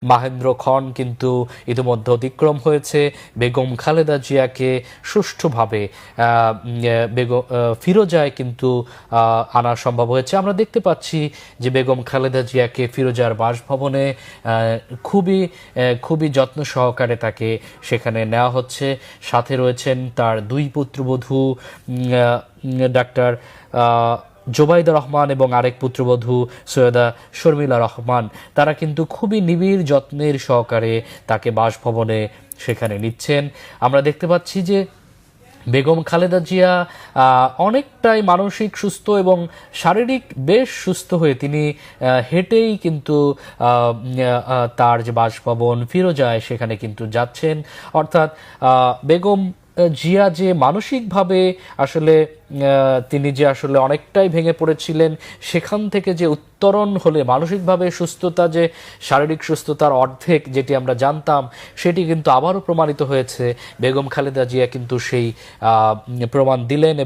মাহেন্দ্র খন কিন্তু ইতিমধ্যে অতিক্রম হয়েছে। বেগম খালেদা জিয়াকে সুষ্ঠুভাবে বেগম ফিরোজায় কিন্তু আনা সম্ভব হয়েছে। আমরা দেখতে পাচ্ছি যে বেগম খালেদা জিয়াকে ফিরোজার বাসভবনে খুবই যত্ন সহকারে তাকে সেখানে নেওয়া হচ্ছে। সাথে রয়েছেন তার দুই পুত্রবধূ ডাক্তার জোবাইদা রহমান এবং আরেক পুত্রবধূ সৈয়দা শর্মিলা রহমান। তারা কিন্তু খুবই নিবিড় যত্নের সহকারে তাকে বাসভবনে সেখানে নিচ্ছেন। আমরা দেখতে পাচ্ছি যে বেগম খালেদা জিয়া অনেকটাই মানসিক সুস্থ এবং শারীরিক বেশ সুস্থ হয়ে তিনি হেঁটেই কিন্তু তার যে বাসভবন ফিরোজায় সেখানে কিন্তু যাচ্ছেন। অর্থাৎ বেগম জিয়া যে মানসিকভাবে আসলে তিনি যে আসলে অনেকটাই ভেঙে পড়েছিলেন, সেখান থেকে যে উত্তরণ হলে মানসিকভাবে সুস্থতা যে শারীরিক সুস্থতার অর্ধেক যেটি আমরা জানতাম, সেটি কিন্তু আবারও প্রমাণিত হয়েছে। বেগম খালেদা জিয়া কিন্তু সেই প্রমাণ দিলেন।